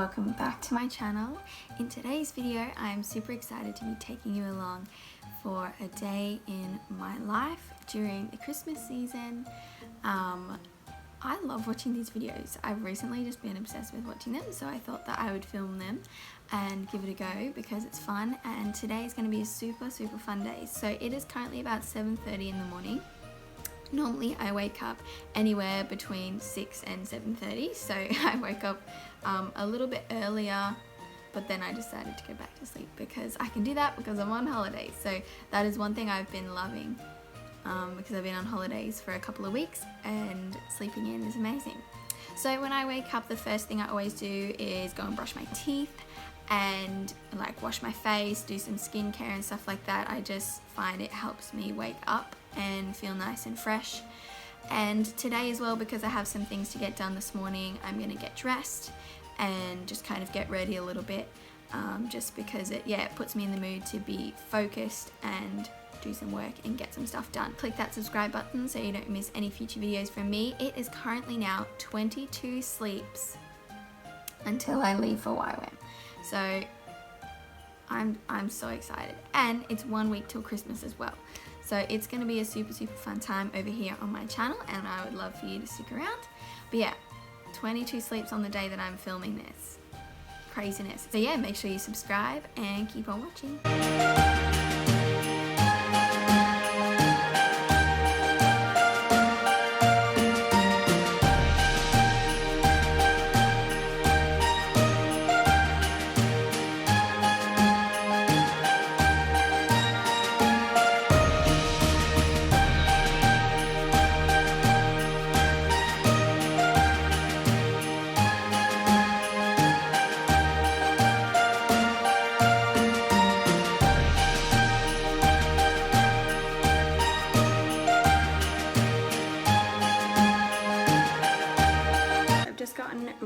welcome back to my channel. In today's video, I'm super excited to be taking you along for a day in my life during the Christmas season. I love watching these videos. I've recently just been obsessed with watching them, so I thought that I would film them and give it a go because it's fun. And today is going to be a super fun day. So it is currently about 7:30 in the morning. Normally I wake up anywhere between 6 and 7:30, so I woke up a little bit earlier, but then I decided to go back to sleep because I can do that because I'm on holidays. So that is one thing I've been loving because I've been on holidays for a couple of weeks and sleeping in is amazing. So when I wake up, the first thing I always do is go and brush my teeth and like wash my face, do some skincare and stuff like that. I just find it helps me wake up and feel nice and fresh. And today as well, because I have some things to get done this morning, I'm gonna get dressed and just kind of get ready a little bit, just because it puts me in the mood to be focused and do some work and get some stuff done. Click that subscribe button so you don't miss any future videos from me. It is currently now 22 sleeps until I leave for YWAM. So I'm so excited, and it's 1 week till Christmas as well. So it's going to be a super fun time over here on my channel, and I would love for you to stick around. But yeah, 22 sleeps on the day that I'm filming this. Craziness. So yeah, make sure you subscribe and keep on watching.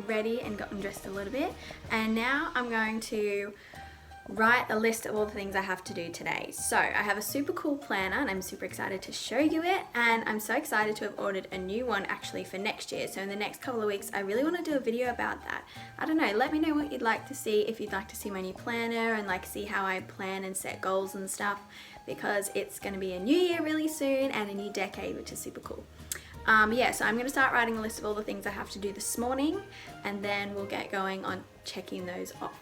Ready and gotten dressed a little bit, and now I'm going to write a list of all the things I have to do today. So I have a super cool planner and I'm super excited to show you it, and I'm so excited to have ordered a new one actually for next year. So in the next couple of weeks I really want to do a video about that. I don't know, let me know what you'd like to see, if you'd like to see my new planner and like see how I plan and set goals and stuff, because it's going to be a new year really soon and a new decade, which is super cool. Yeah, so I'm going to start writing a list of all the things I have to do this morning, and then we'll get going on checking those off.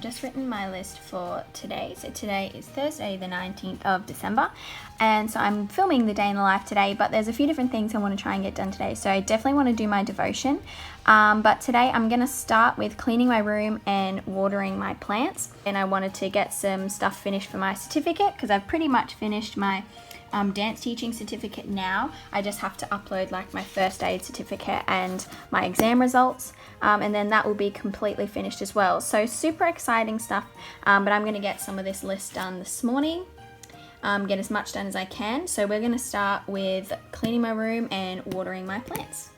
Just written my list for today. So today is Thursday the 19th of December, and so I'm filming the day in the life today, but there's a few different things I want to try and get done today. So I definitely want to do my devotion, but today I'm going to start with cleaning my room and watering my plants, and I wanted to get some stuff finished for my certificate because I've pretty much finished my dance teaching certificate now. I just have to upload like my first aid certificate and my exam results, and then that will be completely finished as well. So super exciting stuff, but I'm going to get some of this list done this morning, get as much done as I can. So we're going to start with cleaning my room and watering my plants.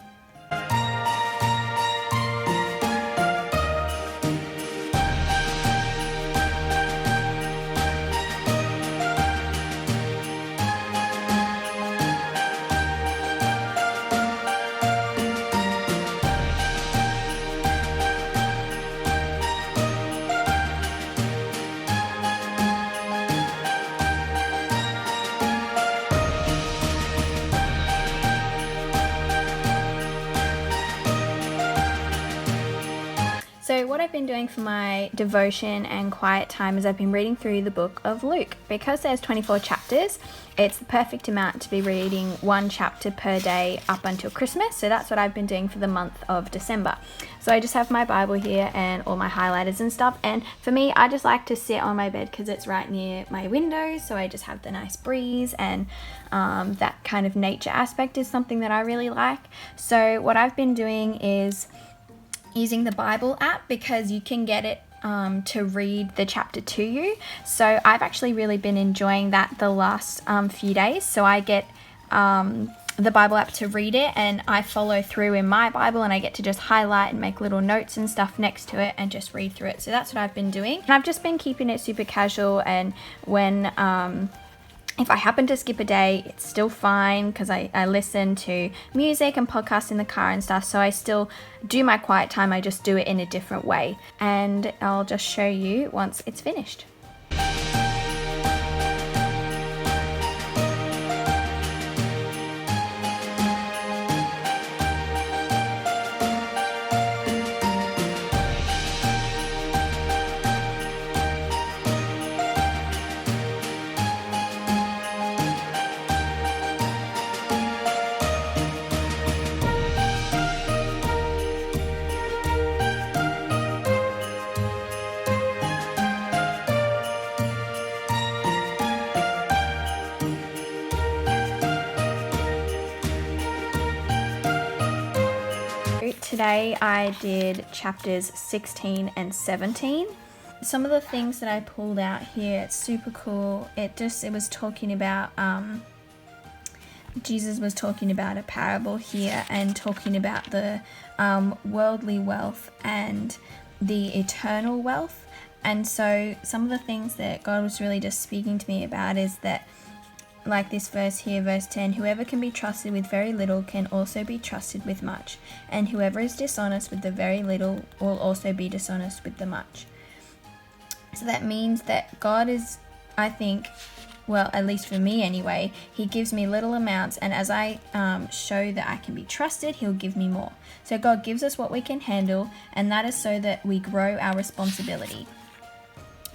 So what I've been doing for my devotion and quiet time is I've been reading through the book of Luke. Because there's 24 chapters, it's the perfect amount to be reading one chapter per day up until Christmas. So that's what I've been doing for the month of December. So I just have my Bible here and all my highlighters and stuff. And for me, I just like to sit on my bed because it's right near my window. So I just have the nice breeze, and that kind of nature aspect is something that I really like. So what I've been doing is using the Bible app, because you can get it to read the chapter to you. So I've actually really been enjoying that the last few days. So I get the Bible app to read it, and I follow through in my Bible, and I get to just highlight and make little notes and stuff next to it and just read through it. So that's what I've been doing. And I've just been keeping it super casual, and when if I happen to skip a day, it's still fine because I listen to music and podcasts in the car and stuff. So I still do my quiet time. I just do it in a different way. And I'll just show you once it's finished. Today I did chapters 16 and 17. Some of the things that I pulled out here, it's super cool. It was talking about, Jesus was talking about a parable here and talking about the worldly wealth and the eternal wealth. And so some of the things that God was really just speaking to me about is that, like this verse here, verse 10, whoever can be trusted with very little can also be trusted with much, and whoever is dishonest with the very little will also be dishonest with the much. So that means that God is, I think, well, at least for me anyway, he gives me little amounts, and as I show that I can be trusted, he'll give me more. So God gives us what we can handle, and that is so that we grow our responsibility.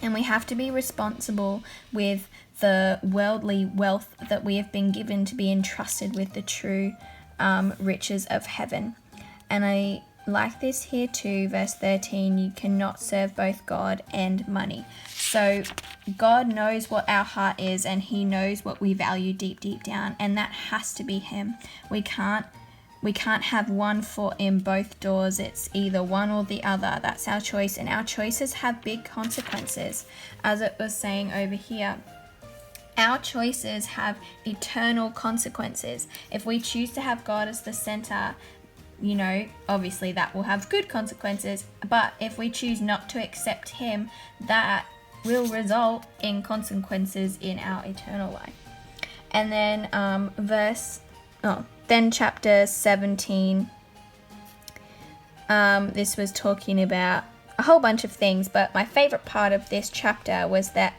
And we have to be responsible with the worldly wealth that we have been given to be entrusted with the true riches of heaven. And I like this here too, verse 13, you cannot serve both God and money. So God knows what our heart is, and he knows what we value deep down, and that has to be him. We can't have one foot in both doors. It's either one or the other. That's our choice, and our choices have big consequences. As it was saying over here, our choices have eternal consequences. If we choose to have God as the center, you know, obviously that will have good consequences. But if we choose not to accept him, that will result in consequences in our eternal life. And then then chapter 17, this was talking about a whole bunch of things, but my favorite part of this chapter was that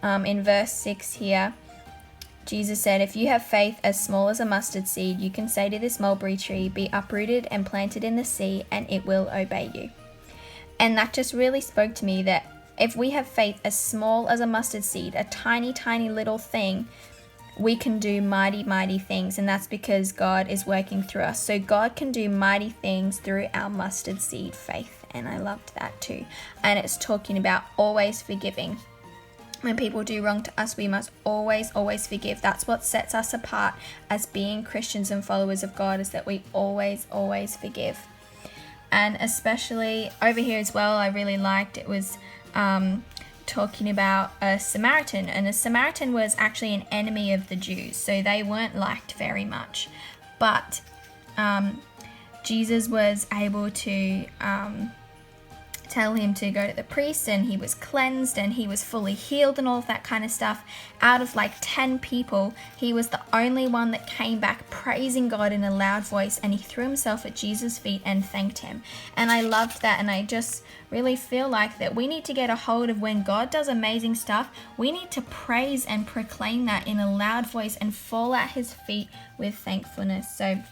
in verse 6 here, Jesus said, if you have faith as small as a mustard seed, you can say to this mulberry tree, be uprooted and planted in the sea, and it will obey you. And that just really spoke to me, that if we have faith as small as a mustard seed, a tiny, tiny little thing, we can do mighty, mighty things. And that's because God is working through us. So God can do mighty things through our mustard seed faith. And I loved that too. And it's talking about always forgiving. When people do wrong to us, we must always, always forgive. That's what sets us apart as being Christians and followers of God, is that we always, always forgive. And especially over here as well, I really liked, it was talking about a Samaritan. And a Samaritan was actually an enemy of the Jews, so they weren't liked very much. But Jesus was able to tell him to go to the priest, and he was cleansed and he was fully healed and all of that kind of stuff. Out of like 10 people, he was the only one that came back praising God in a loud voice, and he threw himself at Jesus' feet and thanked him. And I loved that, and I just really feel like that we need to get a hold of when God does amazing stuff, we need to praise and proclaim that in a loud voice and fall at his feet with thankfulness. So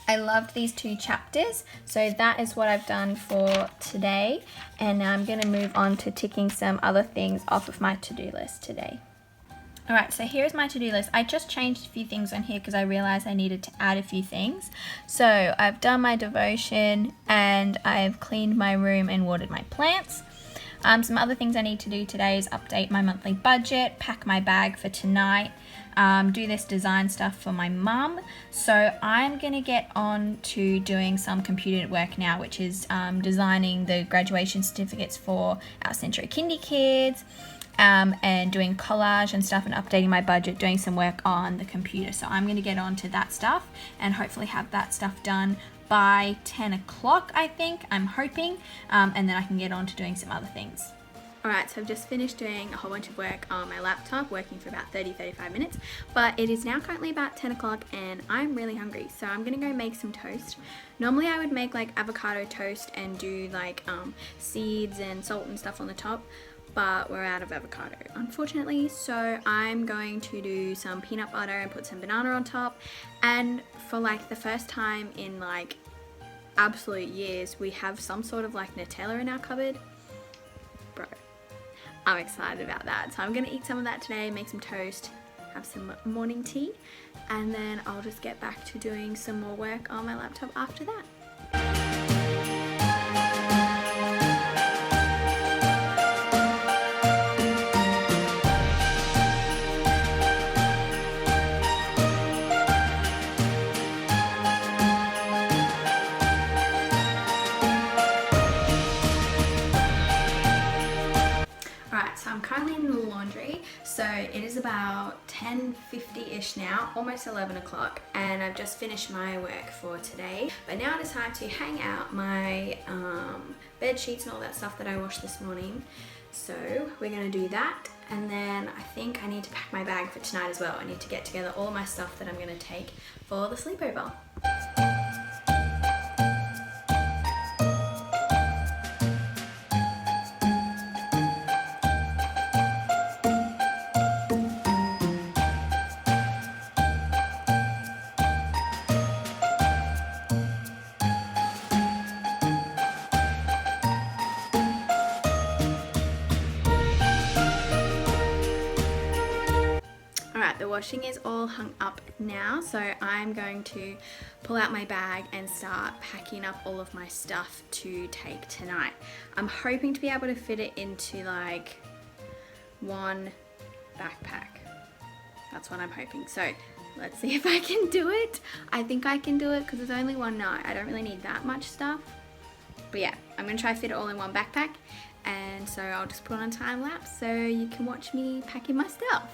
I loved these two chapters. So that is what I've done for today. And now I'm going to move on to ticking some other things off of my to-do list today. Alright, so here's my to-do list. I just changed a few things on here because I realized I needed to add a few things. So I've done my devotion, and I've cleaned my room and watered my plants. Some other things I need to do today is update my monthly budget, pack my bag for tonight, do this design stuff for my mum. So I'm going to get on to doing some computer work now, which is designing the graduation certificates for our Centro Kindy kids, and doing collage and stuff and updating my budget, doing some work on the computer. So I'm going to get on to that stuff and hopefully have that stuff done by 10 o'clock, I think. I'm hoping, and then I can get on to doing some other things. Alright, so I've just finished doing a whole bunch of work on my laptop, working for about 30-35 minutes, but it is now currently about 10 o'clock and I'm really hungry, so I'm gonna go make some toast. Normally I would make like avocado toast and do like seeds and salt and stuff on the top, but we're out of avocado, unfortunately, so I'm going to do some peanut butter and put some banana on top. And for like the first time in like absolute years, we have some sort of like Nutella in our cupboard. Bro, I'm excited about that. So I'm gonna eat some of that today, make some toast, have some morning tea, and then I'll just get back to doing some more work on my laptop after that. So I'm currently in the laundry, so it is about 10:50ish now, almost 11 o'clock, and I've just finished my work for today. But now it is time to hang out my bed sheets and all that stuff that I washed this morning. So we're gonna do that, and then I think I need to pack my bag for tonight as well. I need to get together all my stuff that I'm gonna take for the sleepover. The washing is all hung up now, so I'm going to pull out my bag and start packing up all of my stuff to take tonight. I'm hoping to be able to fit it into like one backpack. That's what I'm hoping. So let's see if I can do it. I think I can do it because it's only one night. I don't really need that much stuff. But yeah, I'm going to try to fit it all in one backpack. And so I'll just put on a time lapse so you can watch me packing my stuff.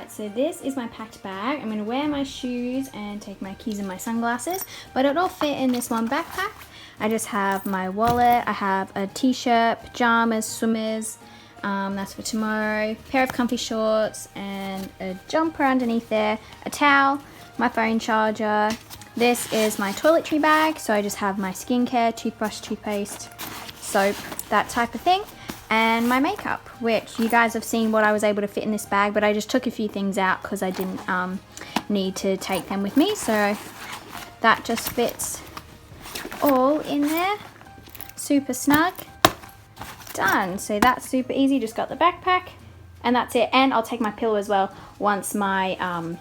So this is my packed bag. I'm going to wear my shoes and take my keys and my sunglasses, but it'll all fit in this one backpack. I just have my wallet, I have a t-shirt, pajamas, swimmers, that's for tomorrow, pair of comfy shorts and a jumper underneath there, a towel, my phone charger. This is my toiletry bag, so I just have my skincare, toothbrush, toothpaste, soap, that type of thing. And my makeup, which you guys have seen what I was able to fit in this bag, but I just took a few things out because I didn't need to take them with me, so that just fits all in there. Super snug. Done. So that's super easy. Just got the backpack and that's it. And I'll take my pillow as well. Once my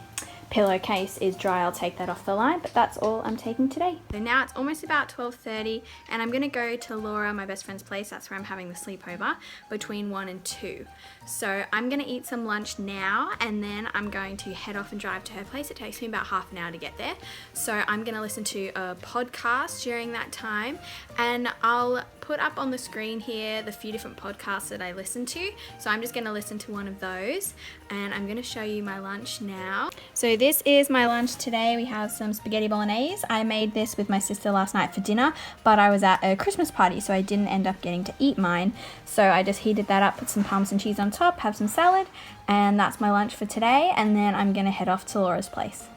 pillowcase is dry, I'll take that off the line, but that's all I'm taking today. So now it's almost about 12:30 and I'm gonna go to Laura, my best friend's place. That's where I'm having the sleepover, between 1 and 2. So I'm gonna eat some lunch now and then I'm going to head off and drive to her place. It takes me about half an hour to get there. So I'm gonna listen to a podcast during that time, and I'll put up on the screen here the few different podcasts that I listen to. So I'm just gonna listen to one of those and I'm gonna show you my lunch now. So this is my lunch today. We have some spaghetti bolognese. I made this with my sister last night for dinner, but I was at a Christmas party, so I didn't end up getting to eat mine. So I just heated that up, put some parmesan cheese on top, have some salad, and that's my lunch for today. And then I'm gonna head off to Laura's place.